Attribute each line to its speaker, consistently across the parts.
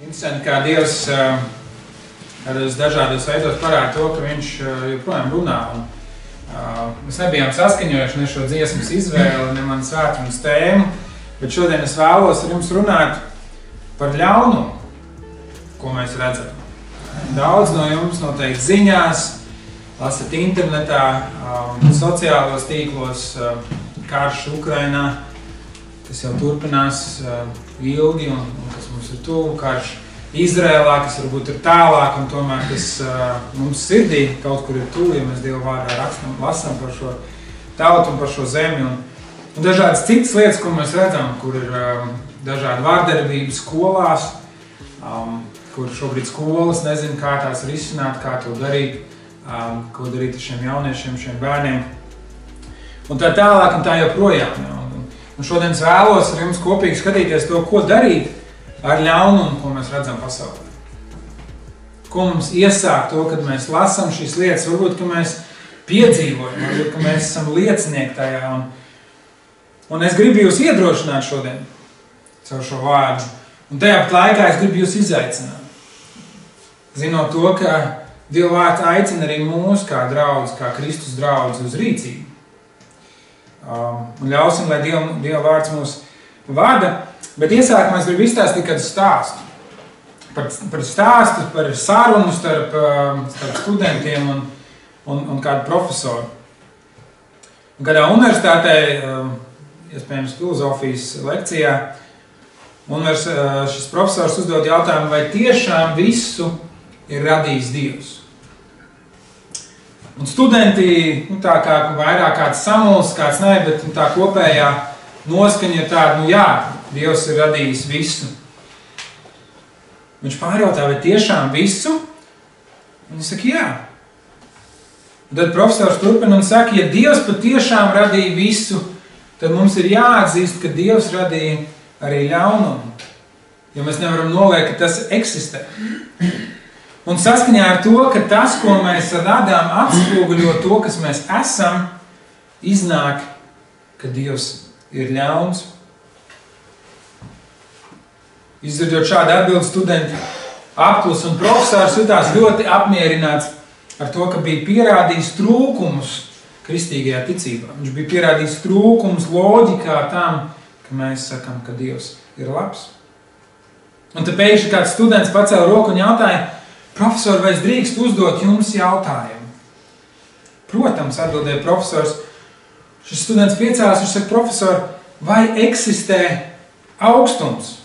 Speaker 1: Interesanti, kā Dievs kādos dažādos veidos parāda to, ka viņš joprojām runā. Mēs nebijām saskaņojuši ne šo dziesmas izvēli, ne manu svētdienas tēmu, bet šodien es vēlos ar jums runāt par ļaunumu, ko mēs redzam. Daudz no jums noteikti ziņās, lasat internetā, sociālos tīklos, karš Ukrainā, kas jau turpinās ilgi un kas mums ir tuvu, karš Izrēlā, kas varbūt ir tālāk un tomēr kas mums sirdī kaut kur ir tuvu, ja mēs Dieva vārdā lasām par šo tautu un par šo zemi un dažādas citas lietas, ko mēs redzam, kur ir dažādi vārdarbības skolās, kur šobrīd skolas nezin, kā tās risināt, kā to darīt, ko darīt ar šiem jauniešiem, šiem bērniem un tā tālāk un tā joprojām. Un šodien es vēlos ar jums kopīgi skatīties to, ko darīt ar ļaunumu, ko mēs redzam pasaulē. Ko mums iesāk to, kad mēs lasām šīs lietas, varbūt, ka mēs piedzīvojam, varbūt, ka mēs esam liecinieki tajā. Un es gribu jūs iedrošināt šodien caur šo vārdu. Un tajā pat laikā es gribu jūs izaicināt. Zinot to, ka Dieva vārds aicina arī mūs kā draudz, kā Kristus draudz uz rīcību. Un ļausim, lai Dieva vārds mūs vada. Bet iesākumā es gribu izstāstīt kādu stāstu. Par stāstu, par sarunu starp studentiem un kādu profesoru. Un kādā universitātē, iespējams filozofijas lekcijā, šis profesors uzdod jautājumu, vai tiešām visu ir radījis Dievs. Un studenti, tā kā vairāk kāds samuls, kāds ne, bet tā kopējā noskaņa ir tāda, jā, Dievs ir radījis visu. Viņš pārjautā, vai tiešām visu? Un viņš saka, jā. Un tad profesors turpina un saka, ja Dievs patiešām radīja visu, tad mums ir jāatzīst, ka Dievs radīja arī ļaunumu. Jo mēs nevaram noliekt, ka tas eksistē. Un saskaņā ar to, ka tas, ko mēs radām, atspoguļo to, kas mēs esam, iznāk, ka Dievs ir ļauns. Izdzirdot šādu atbildi, studenti apklus un profesors jutās ļoti apmierināts ar to, ka bija pierādījis trūkumus kristīgajā ticībā. Viņš bija pierādījis trūkumus loģikā tam, ka mēs sakam, ka Dievs ir labs. Un te pēkšņi kāds students pacēla roku un jautāja, profesor, vai es drīkst uzdot jums jautājumu? Protams, atbildēja profesors. Šis students piecēlās, viņš saka, profesor, vai eksistē augstums?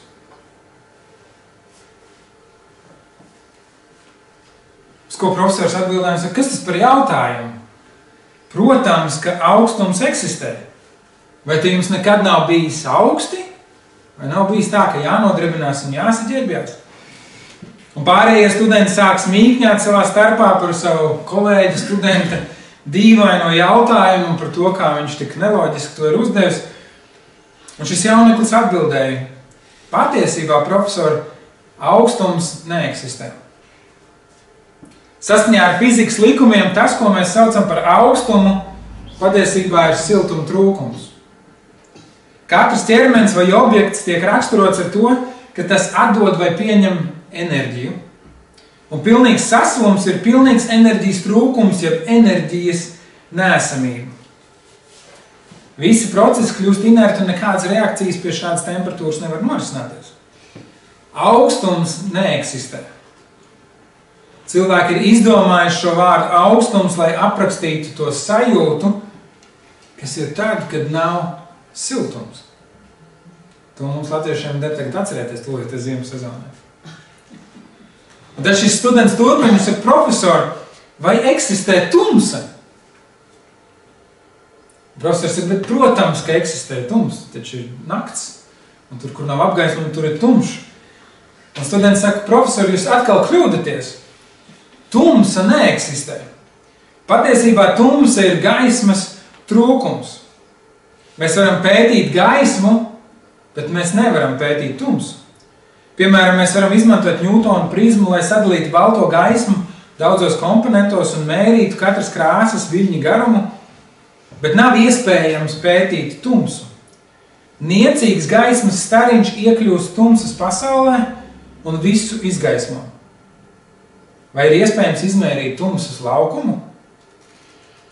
Speaker 1: Uz ko profesors atbildēja, saka, kas tas par jautājumu? Protams, ka augstums eksistē. Vai te jums nekad nav bijis augsti? Vai nav bijis tā, ka jānodrebinās un jāsaģērbjās? Un pārējie studenti sāk smīkņāt savā starpā par savu kolēģi studenta dīvaino jautājumu un par to, kā viņš tik neloģiski to ir uzdevis. Un šis jauneklis atbildēja, patiesībā, profesori, augstums neeksistē. Saskaņā ar fizikas likumiem tas, ko mēs saucam par augstumu, patiesībā ir siltuma trūkums. Katrs ķermenis vai objekts tiek raksturots ar to, ka tas atdod vai pieņem enerģiju. Un pilnīgs saslums ir pilnīgs enerģijas trūkums, jeb enerģijas neesamība. Visi procesi kļūst inerti un nekādas reakcijas pie šādas temperatūras nevar norisināties. Augstums neeksistē. Cilvēki ir izdomājuši šo vārdu augstums, lai aprakstītu to sajūtu, kas ir tad, kad nav siltums. To mums latviešiem der tagad atcerēties tūlīt ziemas sezonā. Un tad šis students turpina, saka, profesor, vai eksistē tumsa? Profesors saka, bet protams, ka eksistē tums, taču ir nakts, un tur, kur nav apgaismojuma, tur ir tumšs. Un students saka, profesor, jūs atkal kļūdaties. Tumsa neeksistē. Patiesībā tumsa ir gaismas trūkums. Mēs varam pētīt gaismu, bet mēs nevaram pētīt tumsu. Piemēram, mēs varam izmantot Ņūtona prizmu, lai sadalītu balto gaismu daudzos komponentos un mērītu katras krāsas viļņa garumu, bet nav iespējams pētīt tumsu. Niecīgs gaismas stariņš iekļūst tumsas pasaulē un visu izgaismo. Vai ir iespējams izmērīt tumsas laukumu?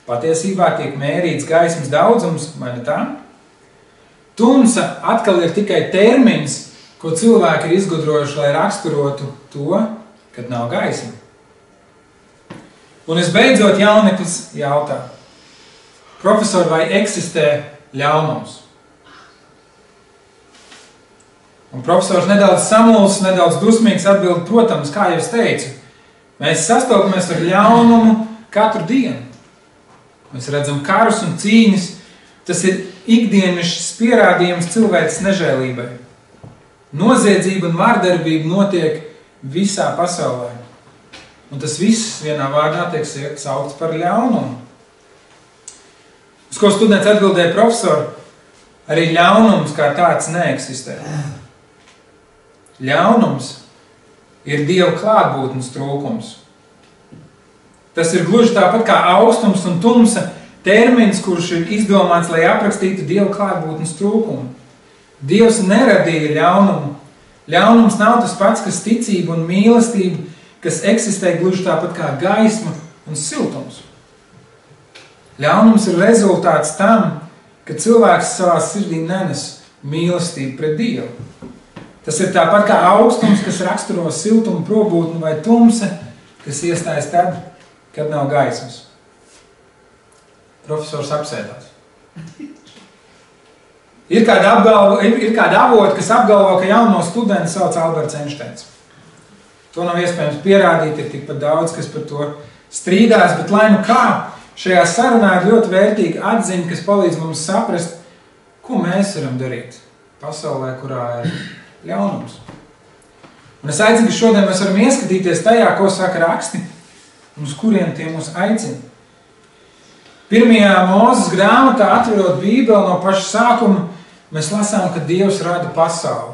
Speaker 1: Patiesībā tiek mērīts gaismas daudzums, vai ne tā? Tumsa atkal ir tikai termins, ko cilvēki ir izgudrojuši, lai raksturotu to, kad nav gaisma. Un es beidzot jauneklis jautā: profesori, vai eksistē ļaunums? Un profesors nedaudz samulsis, nedaudz dusmīgs atbild: protams, kā jau es teicu, mēs sastopamies ar ļaunumu katru dienu. Mēs redzam karus un cīņas, tas ir ikdienišs pierādījums cilvēces nežēlībai. Noziedzība un vardarbība notiek visā pasaulē. Un tas viss vienā vārdā tiek saukts par ļaunumu. Uz ko students atbildēja: profesori, arī ļaunums kā tāds neeksistē. Ļaunums ir Dieva klātbūtnes trūkums. Tas ir gluži tāpat kā austums un tumsa termins, kurš ir izdomāts, lai aprakstītu Dieva klātbūtnes trūkumu. Dievs neradīja ļaunumu. Ļaunums nav tas pats, kas ticība un mīlestība, kas eksistē gluži tāpat kā gaisma un siltums. Ļaunums ir rezultāts tam, ka cilvēks savā sirdī nenes mīlestību pret Dievu. Tas ir tāpat kā austums, kas raksturo siltumu, probūtni, vai tumsa, kas iestājas tad, kad nav gaismas. Profesors apsēdās. Ir kāda avota, kas apgalvo, ka jauno studentu sauc Alberts Einsteins. To nav iespējams pierādīt, ir tikpat daudz, kas par to strīdās, bet lai nu kā, šajā sarunā ir ļoti vērtīga atziņa, kas palīdz mums saprast, ko mēs varam darīt pasaulē, kurā ir ļaunums. Un es aicinu, ka šodien mēs varam ieskatīties tajā, ko saka raksti, un uz kuriem tie mūs aicina. Pirmajā Mūzes grāmatā, atverot Bībeli no paša sākuma, mēs lasām, ka Dievs rada pasauli.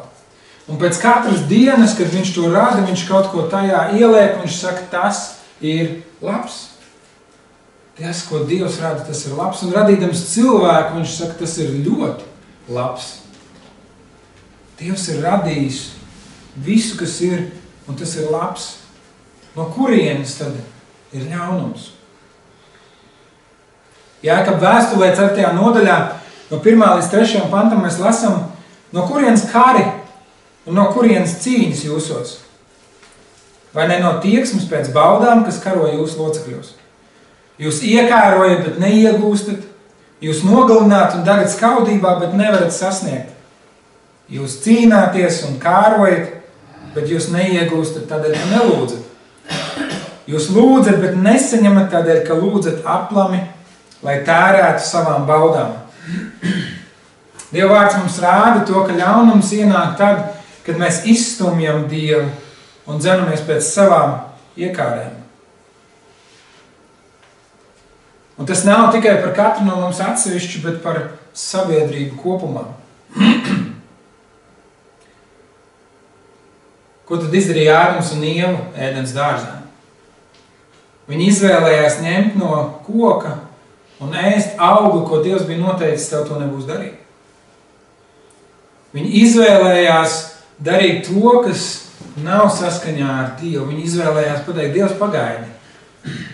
Speaker 1: Un pēc katras dienas, kad viņš to rada, viņš kaut ko tajā ieliek, viņš saka, tas ir labs. Tas, ko Dievs rada, tas ir labs. Un radīdams cilvēku, viņš saka, tas ir ļoti labs. Dievs ir radījis visu, kas ir, un tas ir labs. No kurienes tad ir ļaunums? Jākab vēstulē 4. nodaļā, no 1. līdz 3. pantam mēs lasām, no kurienes kari un no kurienes cīņas jūsos? Vai ne no tieksmes pēc baudām, kas karo jūsu locekļos? Jūs iekārojat, bet neiegūstat. Jūs nogalināt un dagat skaudībā, bet nevarat sasniegt. Jūs cīnāties un kārojat, bet jūs neiegūstat tādēļ, ka nelūdzat. Jūs lūdzat, bet nesaņemat tādēļ, ka lūdzat aplami, lai tērētu savām baudām. Dieva vārds mums rāda to, ka ļaunums ienāk tad, kad mēs izstumjam Dievu un dzenamies pēc savām iekārēm. Un tas nav tikai par katru no mums atsevišķi, bet par sabiedrību kopumā. Ko tad izdarīja Ādams un Ieva Ēdens dārzā? Viņi izvēlējās ņemt no koka un ēst augli, ko Dievs bija noteicis, tev to nebūs darīt. Viņi izvēlējās darīt to, kas nav saskaņā ar Dievu. Viņi izvēlējās pateikt, Dievs, pagaidi.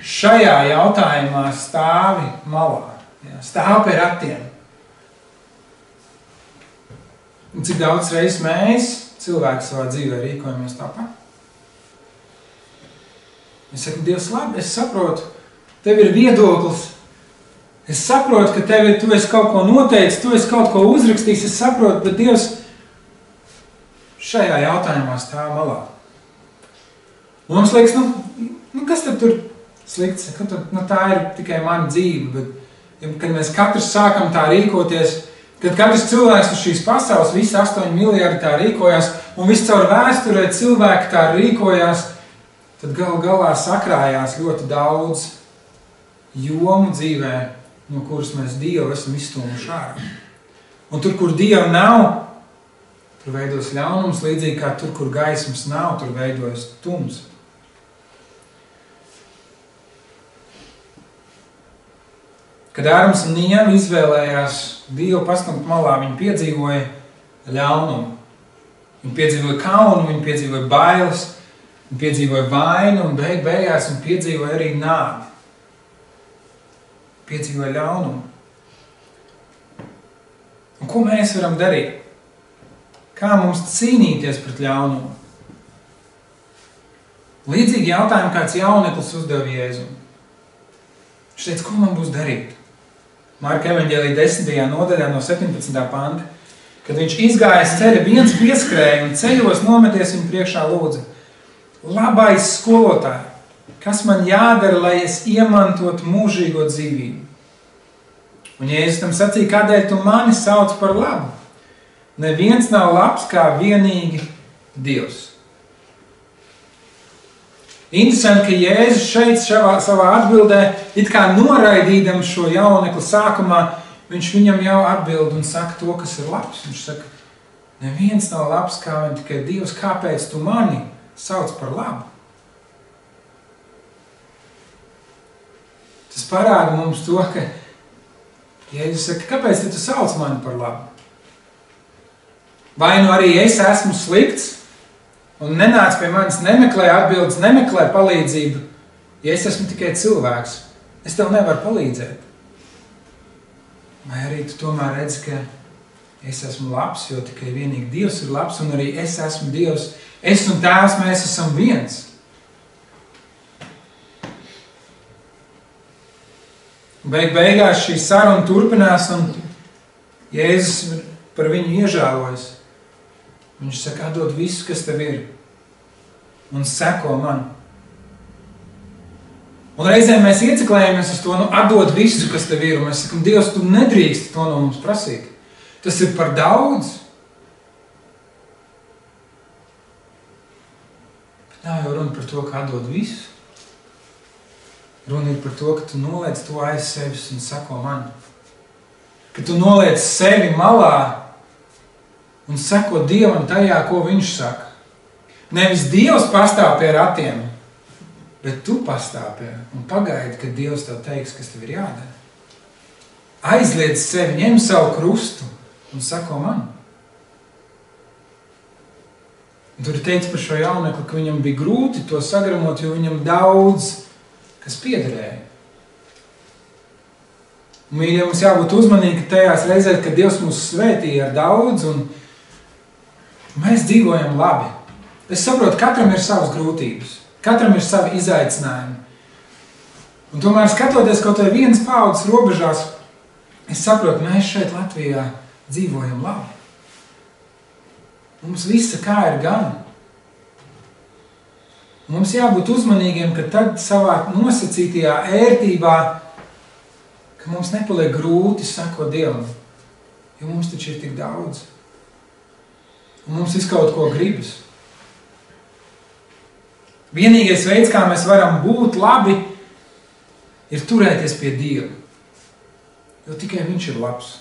Speaker 1: Šajā jautājumā stāvi malā, stāv pie ratiem. Un cik daudz reizes mēs, cilvēki savā dzīvē, rīkojamies tāpat? Es saku, Dievs, labi, es saprotu, tev ir viedoklis, es saprotu, ka tu esi kaut ko noteicis, tu esi kaut ko uzrakstījis, es saprotu, bet Dievs šajā jautājumā stāv malā. Un mums liekas, kas tad tur slikts? Tā ir tikai mana dzīve, bet kad mēs katrs sākam tā rīkoties, kad katrs cilvēks uz šīs pasaules, visi 8 miljardi tā rīkojās, un viss caur vēsturē cilvēki tā rīkojās, tad galā sakrājās ļoti daudz jomu dzīvē, no kuras mēs Dievu esam izstūmuši ārā. Un tur, kur Dieva nav, tur veidos ļaunums, līdzīgi kā tur, kur gaismas nav, tur veidojas tums. Kad Ādams un Ieva izvēlējās Dievu pastumt malā, viņi piedzīvoja ļaunumu. Viņi piedzīvoja kaunu, viņi piedzīvoja bailes, viņi piedzīvoja vainu un beigās viņi piedzīvoja arī nāvi. Piedzīvoja ļaunumu. Un ko mēs varam darīt? Kā mums cīnīties pret ļaunumu? Līdzīgi jautājumu kāds jauneklis uzdeva Jēzum. Viņš teica, ko man būs darīt? Marka evaņģēlija 10. nodaļā no 17. panta, kad viņš izgājis ceļa, viens pieskrēja un ceļos nometies viņu priekšā lūdza. Labais skolotāj, kas man jādara, lai es iemantotu mūžīgo dzīvību? Un Jēzus tam sacīja, kādēļ tu mani sauc par labu? Neviens nav labs kā vienīgi Dievs. Interesanti, ka Jēzus šeit savā atbildē, it kā noraidīdam šo jaunekli sākumā, viņš viņam jau atbild un saka to, kas ir labs. Viņš saka, neviens nav labs kā vien tikai Dievs, kāpēc tu mani sauc par labu? Tas parāda mums to, ka Jēzus saka, kāpēc tu sauc mani par labu? Vai nu arī es esmu slikts un nenāc pie manis, nemeklē atbildes, nemeklē palīdzību, ja es esmu tikai cilvēks, es tev nevaru palīdzēt. Vai arī tu tomēr redzi, ka es esmu labs, jo tikai vienīgi Dievs ir labs, un arī es esmu Dievs. Es un Tēvs, mēs esam viens. Beigās šī saruna turpinās, un Jēzus par viņu iežēlojas. Viņš saka, atdod visu, kas tev ir, un seko man. Un reizēm mēs ieciklējamies uz to, atdod visu, kas tev ir, un mēs sakam, Dievs, tu nedrīkst to no mums prasīt. Tas ir par daudz. Bet nav jau runa par to, ka atdod visu. Runa ir par to, ka tu noliec to aiz sevis un seko man. Ka tu noliec sevi malā un seko Dievam tajā, ko viņš saka. Nevis Dievs pastāv pie ratiem, bet tu pastāv pie un pagaidi, kad Dievs tev teiks, kas tev ir jādara. Aizliedz sevi, ņem savu krustu un seko man. Un tur ir teikts par šo jaunekli, ka viņam bija grūti to sagramot, jo viņam daudz, kas piederēja. Un, mīļie, mums jābūt uzmanīgi tajās reizēs, kad Dievs mūs svētīja ar daudz, un mēs dzīvojam labi. Es saprotu, katram ir savas grūtības, katram ir savi izaicinājumi. Un tomēr skatoties kaut vai vienas paudzes robežās, es saprotu, mēs šeit Latvijā dzīvojam labi. Mums visa kā ir gan. Mums jābūt uzmanīgiem, ka tad savā nosacītajā ērtībā, ka mums nepaliek grūti sekot Dievam, jo mums taču ir tik daudz. Un mums viss kaut ko gribas. Vienīgais veids, kā mēs varam būt labi, ir turēties pie Dieva. Jo tikai viņš ir labs.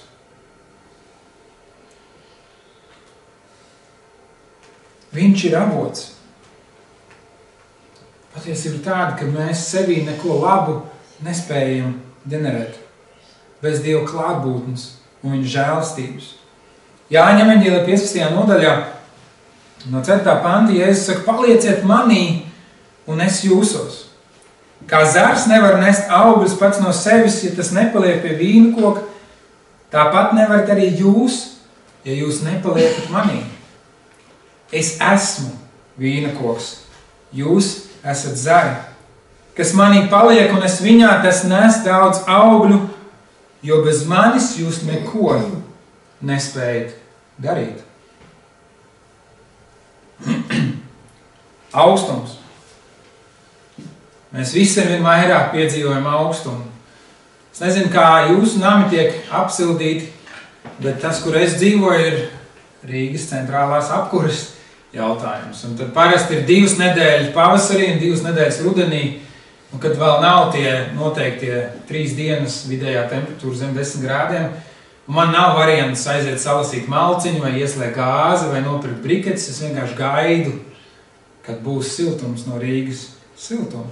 Speaker 1: Viņš ir avots. Patiesība ir tāda, ka mēs sevī neko labu nespējam ģenerēt. Bez Dieva klātbūtnes un viņa žēlastības. Jāņa evaņģēlijā 15. nodaļā no 4. panta Jēzus saka, palieciet manī un es jūsos. Kā zars nevar nest augļus pats no sevis, ja tas nepaliek pie vīna koka, tāpat nevarat arī jūs, ja jūs nepaliekat manī. Es esmu vīna koks, jūs esat zari. Kas manī paliek un es viņā, tas nes daudz augļu, jo bez manis jūs neko nespējat darīt. Augstums. Mēs visiem ir vairāk piedzīvojam augstumu. Es nezinu, kā jūsu nami tiek apsildīti, bet tas, kur es dzīvoju, ir Rīgas centrālās apkuras jautājums. Un tad parasti ir 2 nedēļas pavasarī un 2 nedēļas rudenī, un kad vēl nav tie noteiktie 3 dienas vidējā temperatūra zem 10 grādiem, man nav variants aiziet salasīt malciņu vai ieslēgt gāzi vai nopirkt briketes. Es vienkārši gaidu, kad būs siltums no Rīgas siltuma.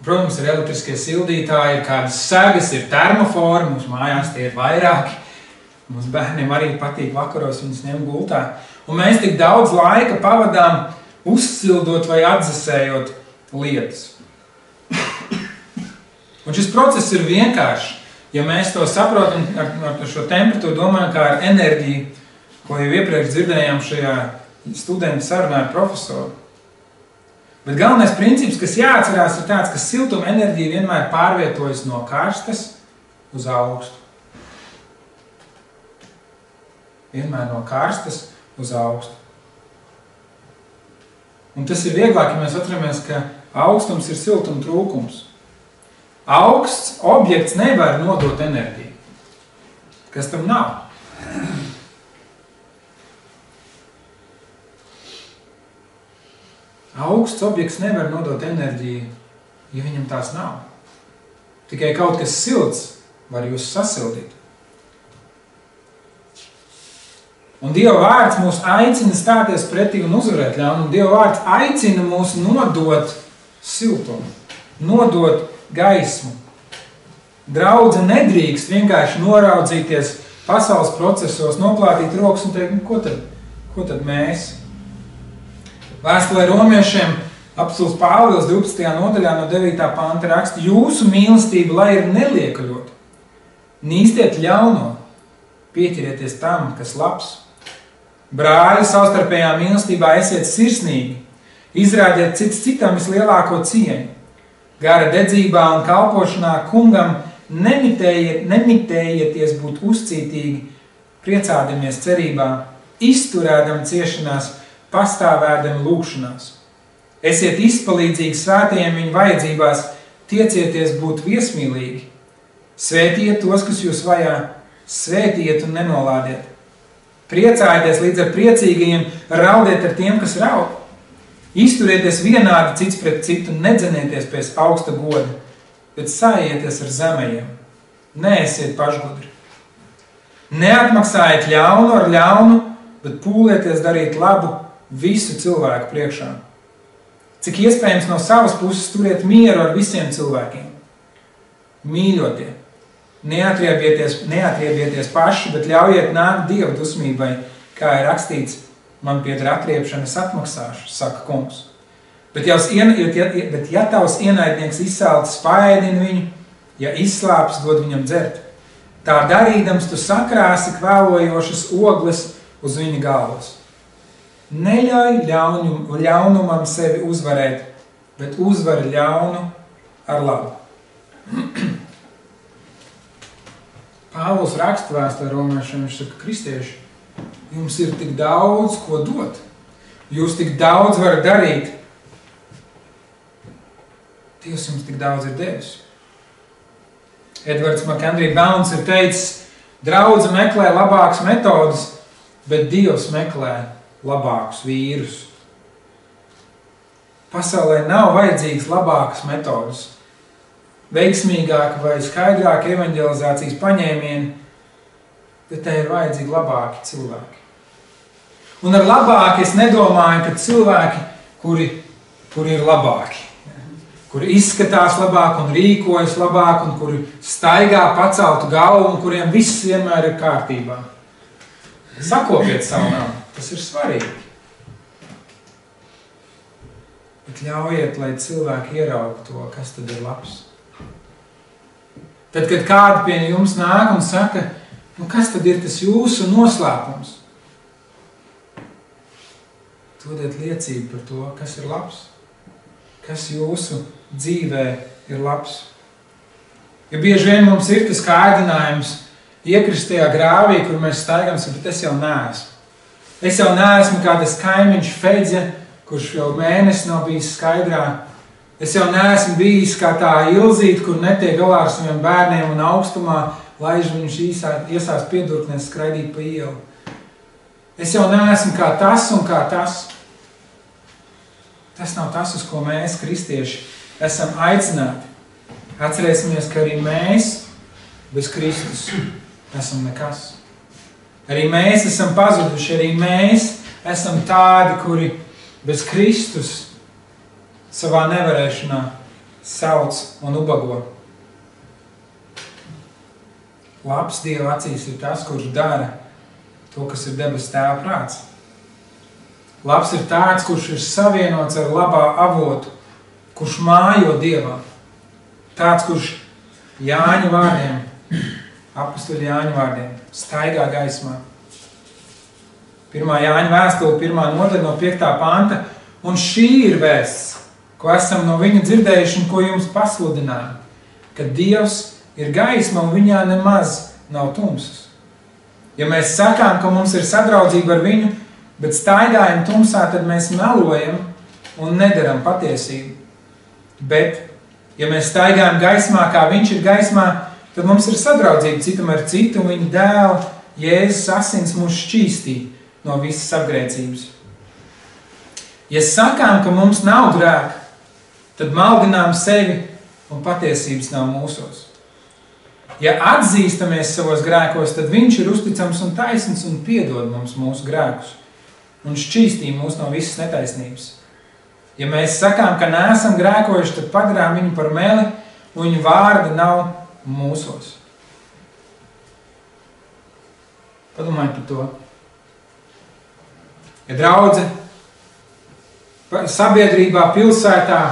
Speaker 1: Protams, ir elektriskie sildītāji, ir kādas segas, ir termofori, mums mājās tie ir vairāki. Mums bērniem arī patīk vakaros viņus ņemt gultā. Un mēs tik daudz laika pavadām uzsildot vai atdzesējot lietas. Un šis process ir vienkāršs. Ja mēs to saprotam ar šo temperatūru, domājam kā ar enerģiju, ko jau iepriekš dzirdējām šajā studentu sarunā ar profesoru. Bet galvenais princips, kas jāatcerās, ir tāds, ka siltuma enerģija vienmēr pārvietojas no karstas uz augstu. Vienmēr no karstas uz augstu. Un tas ir vieglāk, ja mēs atceramies, ka augstums ir siltuma trūkums. Augsts objekts nevar nodot enerģiju, kas tam nav. Augsts objekts nevar nodot enerģiju, ja viņam tās nav. Tikai kaut kas silts var jūs sasildīt. Un Dieva vārds mūs aicina stāties pretī un uzvarēt ļaunumu. Dieva vārds aicina mūs nodot siltumu, nodot gaismu. Draudze nedrīkst vienkārši noraudzīties pasaules procesos, noplātīt rokas un teikt, ko tad mēs? Vēstulē romiešiem apostuls Pāvils 12. nodaļā no 9. panta raksta, jūsu mīlestība, lai ir neliekaļota. Nīstiet ļauno, pieķerieties tam, kas labs. Brāļi, savstarpējā mīlestībā esiet sirsnīgi, izrādiet cits citam vislielāko cieņu. Gara dedzībā un kalpošanā kungam nemitējieties būt uzcītīgi, priecādamies cerībā, izturēdam ciešanās, pastāvēdam lūgšanās. Esiet izpalīdzīgi svētajiem viņu vajadzībās, tiecieties būt viesmīlīgi. Svētiet tos, kas jūs vajā, svētiet un nenolādiet. Priecājieties līdz ar priecīgajiem, raudiet ar tiem, kas raud. Izturieties vienādi cits pret citu, nedzenieties pēc augsta goda, bet sājieties ar zemajiem. Neesiet pašgudri. Neatmaksājiet ļaunu ar ļaunu, bet pūlieties darīt labu visu cilvēku priekšā. Cik iespējams no savas puses turiet mieru ar visiem cilvēkiem. Mīļotie, neatriebieties paši, bet ļaujiet nākt Dieva dusmībai, kā ir rakstīts, man pieder atriebšanas atmaksāšu, saka kungs. Bet ja tavs ienaidnieks izsalcis, paēdini viņu, ja izslāpis, dod viņam dzert. Tā darīdams tu sakrāsi kvēlojošas ogles uz viņa galvas. Neļauj ļaunumam sevi uzvarēt, bet uzvari ļaunu ar labu. Pāvils raksta vēstulē romiešiem, viņš saka, kristieši, jums ir tik daudz, ko dot. Jūs tik daudz varat darīt. Dievs jums tik daudz ir devis. Edvards McHenry Bounds ir teicis, draudze meklē labākas metodas, bet Dievs meklē labākus vīrus. Pasaulē nav vajadzīgas labākas metodas. Veiksmīgāka vai skaidrāka evanģelizācijas paņēmieni, bet te ir vajadzīgi labāki cilvēki. Un ar labāki es nedomāju, ka cilvēki, kuri ir labāki, kuri izskatās labāk un rīkojas labāk un kuri staigā paceltu galvu un kuriem viss vienmēr ir kārtībā. Sakopiet savu namu, tas ir svarīgi. Bet ļaujiet, lai cilvēki ieraugtu to, kas tad ir labs. Tad, kad kādi pie jums nāk un saka, kas tad ir tas jūsu noslēpums? Dodiet liecību par to, kas ir labs, kas jūsu dzīvē ir labs. Ja bieži vien mums ir tas kārdinājums iekrist tajā grāvī, kur mēs staigam, bet es jau neesmu. Es jau neesmu kā tas kaimiņš Fedze, kurš jau mēnesi nav bijis skaidrā. Es jau neesmu bijis kā tā Ilzīte, kur netiek galā ar saviem bērniem un augstumā laiž viņš iesās piedurknēs skraidīt pa ielu. Es jau neesmu kā tas un kā tas. Tas nav tas, uz ko mēs, kristieši, esam aicināti. Atcerēsimies, ka arī mēs bez Kristus esam nekas. Arī mēs esam pazuduši, arī mēs esam tādi, kuri bez Kristus savā nevarēšanā sauc un ubago. Labs Dieva acīs ir tas, kurš dara to, kas ir debes Tēva prāts. Labs ir tāds, kurš ir savienots ar labā avotu, kurš mājo Dievā. Tāds, kurš Jāņa vārdiem, apostoļa Jāņa vārdiem, staigā gaismā. 1. Jāņa vēstule, 1. nodaļa no 5. panta, un šī ir vēsts, ko esam no viņa dzirdējuši un ko jums pasludinājam, ka Dievs ir gaisma un viņā nemaz nav tumsas. Ja mēs sakām, ka mums ir sadraudzība ar viņu, bet staigājam tumsā, tad mēs melojam un nedaram patiesību. Bet, ja mēs staigājam gaismā, kā viņš ir gaismā, tad mums ir sadraudzība citam ar citu, un viņa dēla Jēzus asins mūs šķīstī no visas apgrēcības. Ja sakām, ka mums nav grēka, tad maldinām sevi un patiesības nav mūsos. Ja atzīstamies savos grēkos, tad viņš ir uzticams un taisns un piedod mums mūsu grēkus un šķīstī mūs no visas netaisnības. Ja mēs sakām, ka neesam grēkojuši, tad padarām viņu par meli un viņa vārda nav mūsos. Padomājiet par to. Ja draudze sabiedrībā, pilsētā,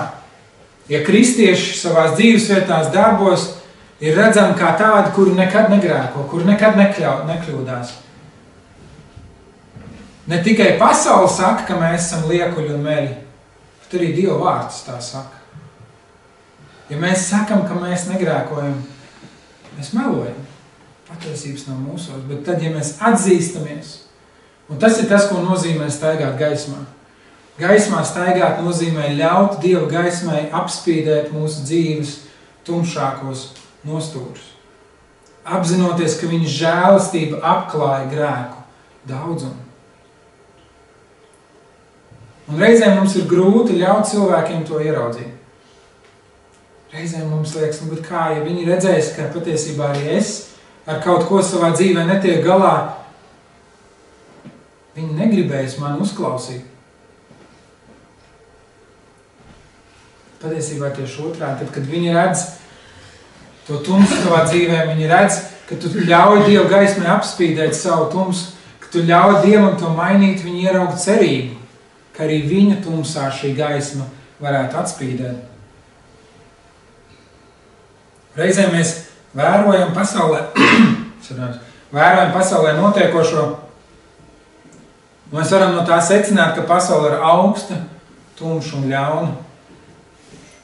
Speaker 1: ja kristieši savās dzīvesvietās, darbos ir redzami kā tādi, kuri nekad negrēko, kuri nekad nekļūdās. Ne tikai pasaule saka, ka mēs esam liekuļi un meļi, bet arī Dieva vārds tā saka. Ja mēs sakam, ka mēs negrēkojam, mēs melojam. Patiesības nav mūsos, bet tad, ja mēs atzīstamies, un tas ir tas, ko nozīmē staigāt gaismā. Gaismā staigāt nozīmē ļaut Dieva gaismai apspīdēt mūsu dzīves tumšākos nostūrus. Apzinoties, ka viņa žēlastība apklāja grēku daudzumu. Un reizēm mums ir grūti ļaut cilvēkiem to ieraudzīt. Reizēm mums liekas, bet kā, ja viņi redzēs, ka patiesībā arī es ar kaut ko savā dzīvē netiek galā, viņi negribēs mani uzklausīt. Patiesībā tieši otrādi, tad, kad viņi redz to tumsu savā dzīvē, viņi redz, ka tu ļauj Dieva gaismai apspīdēt savu tumsu, ka tu ļauj Dievam to mainīt, viņi ieraug cerību, ka arī viņa tumsā šī gaisma varētu atspīdēt. Reizēm mēs vērojam pasaulē notiekošo, mēs varam no tā secināt, ka pasaule ir augsta, tumša un ļauna.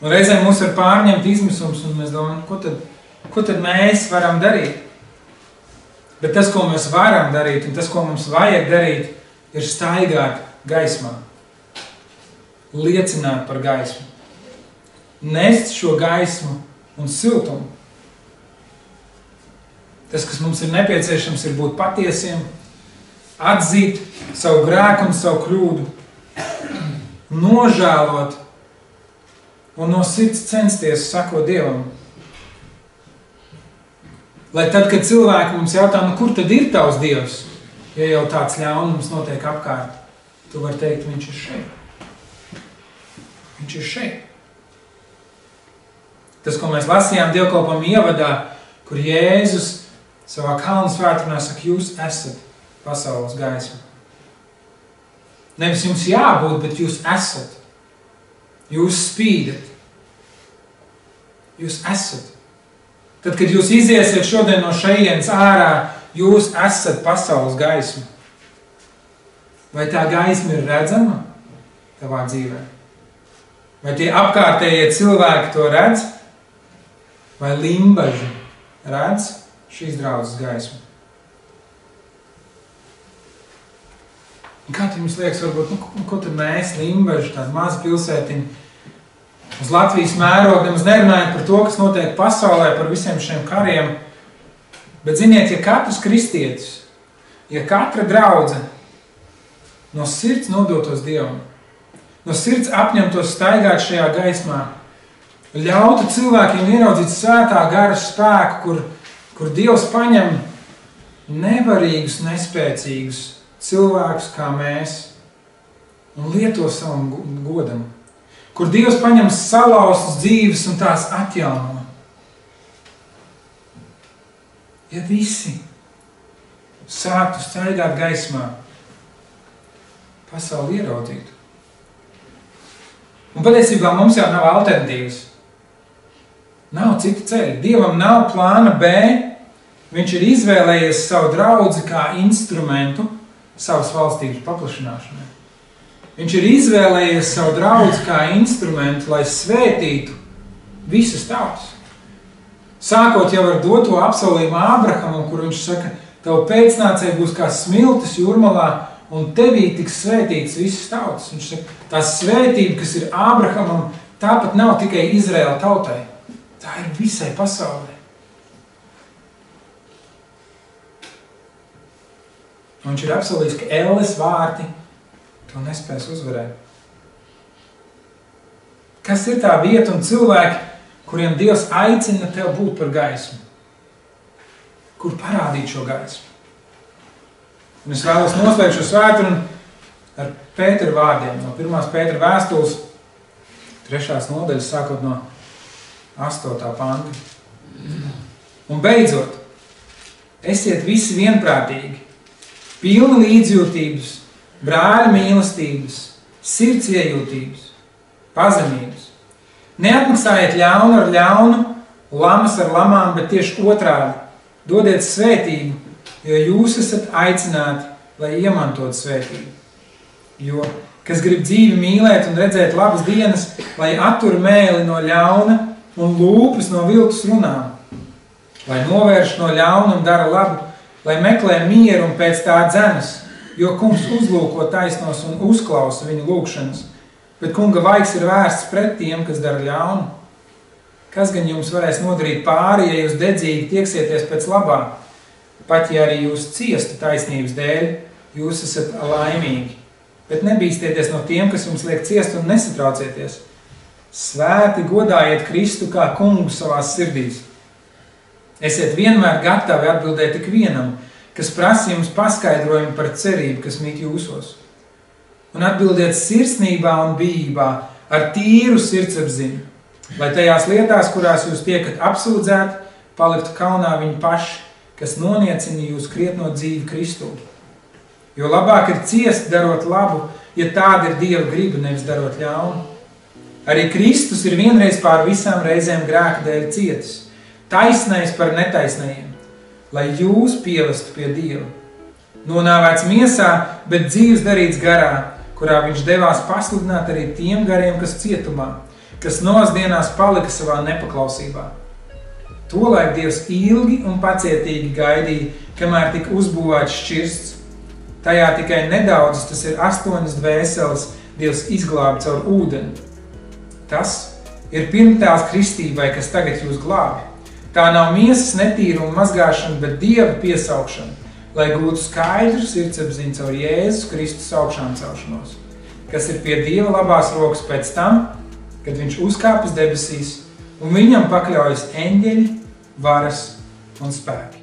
Speaker 1: Un reizēm mūs var pārņemt izmisums, un mēs domājam, ko tad mēs varam darīt? Bet tas, ko mēs varam darīt, un tas, ko mums vajag darīt, ir staigāt gaismā. Liecināt par gaismu. Nest šo gaismu un siltumu. Tas, kas mums ir nepieciešams, ir būt patiesiem, atzīt savu grēku un savu kļūdu, nožēlot un no sirds censties sakot Dievam. Lai tad, kad cilvēki mums jautā, kur tad ir tavs Dievs, ja jau tāds ļaunums notiek apkārt, tu vari teikt, viņš ir šeit. Viņš ir šeit. Tas, ko mēs lasījām dievkalpojumu ievadā, kur Jēzus savā kalnu svētdienā saka, jūs esat pasaules gaisma. Nevis jums jābūt, bet jūs esat. Jūs spīdat. Jūs esat. Tad, kad jūs iziesiet šodien no šejienes ārā, jūs esat pasaules gaisma. Vai tā gaisma ir redzama tavā dzīvē? Vai tie apkārtējie cilvēki to redz? Vai limbaži redz šīs draudzes gaismu? Un kā tad jums liekas, varbūt, ko tad mēs, limbaži, tādi mazi pilsētiņi, uz Latvijas mērogu, nemaz nerunājot par to, kas notiek pasaulē, par visiem šiem kariem, bet ziniet, ja katrs kristietis, ja katra draudze no sirds nodotos Dievam, no sirds apņemtos staigāt šajā gaismā, ļautu cilvēkiem ieraudzīt svētā gara spēku, kur Dievs paņem nevarīgus, nespēcīgus cilvēkus kā mēs un lieto savam godam. Kur Dievs paņem salauztas dzīves un tās atjauno. ja visi sāktu staigāt gaismā, pasauli ieraudzītu. Un patiesībā mums jau nav alternatīvas. Nav citu ceļu. Dievam nav plāna B. Viņš ir izvēlējies savu draudzi kā instrumentu savas valstības paplašināšanai. Viņš ir izvēlējies savu draudzi kā instrumentu, lai svētītu visas tautas. Sākot jau ar doto apsolījumu Ābrahamam, kur viņš saka, tev pēcnācēji būs kā smiltis jūrmalā, un tevī tiks svētīts visas tautas. Viņš saka, tā svētība, kas ir Ābrahamam, tāpat nav tikai Izraēla tautai. Tā ir visai pasaulē. Un viņš ir apsolījis, ka elles vārti to nespēs uzvarēt. Kas ir tā vieta un cilvēki, kuriem Dievs aicina tev būt par gaismu? Kur parādīt šo gaismu? Un es vēlos noslēgt šo svētdienu ar Pētera vārdiem, no 1. Pētera vēstules, 3. nodaļas, sākot no 8. panta. Un beidzot, esiet visi vienprātīgi, pilni līdzjūtības, brāļa mīlestības, sirds iejūtības, pazemības. Neatmaksājiet ļaunu ar ļaunu, lamas ar lamām, bet tieši otrādi. Dodiet svētību, jo jūs esat aicināti, lai iemantot svētību. Jo, kas grib dzīvi mīlēt un redzēt labas dienas, lai attur mēli no ļauna un lūpas no viltus runām, lai novērš no ļauna un dara labu, lai meklē mieru un pēc tā dzenas, jo kungs uzlūko taisnos un uzklausa viņu lūgšanas, bet kunga vaigs ir vērsts pret tiem, kas dara ļaunu. Kas gan jums varēs nodarīt pāri, ja jūs dedzīgi tieksieties pēc labā? Pat ja arī jūs ciestu taisnības dēļ, jūs esat laimīgi. Bet nebīstieties no tiem, kas jums liek ciest un nesatraucieties. Svēti godājiet Kristu kā kungu savās sirdīs. Esiet vienmēr gatavi atbildēt ik vienam, kas prasa jums paskaidrojumu par cerību, kas mīt jūsos. Un atbildiet sirsnībā un bijībā ar tīru sirdsapziņu, lai tajās lietās, kurās jūs tiekat apsūdzēti, paliktu kaunā viņi paši, kas noniecina jūs krietno dzīvi Kristū. Jo labāk ir ciest darot labu, ja tāda ir Dieva griba, nevis darot ļaunu. Arī Kristus ir vienreiz pār visām reizēm grēka dēļ cietis, taisnais par netaisnajiem, lai jūs pievestu pie Dieva. Nonāvēts miesā, bet dzīves darīts garā, kurā viņš devās pasludināt arī tiem gariem, kas cietumā, kas nostdienās palika savā nepaklausībā. Tolaik Dievs ilgi un pacietīgi gaidīja, kamēr tika uzbūvēts šķirsts. Tajā tikai nedaudz, tas ir 8 dvēseles, Dievs izglāba caur ūdeni. Tas ir pirmtēls kristībai, kas tagad jūs glābi. Tā nav miesas netīruma mazgāšana, bet Dieva piesaukšana, lai gūtu skaidru sirdsapziņu caur Jēzus Kristus augšām celšanos, kas ir pie Dieva labās rokas pēc tam, kad viņš uzkāpis debesīs un viņam pakļaujas eņģeļi, varas un spēki.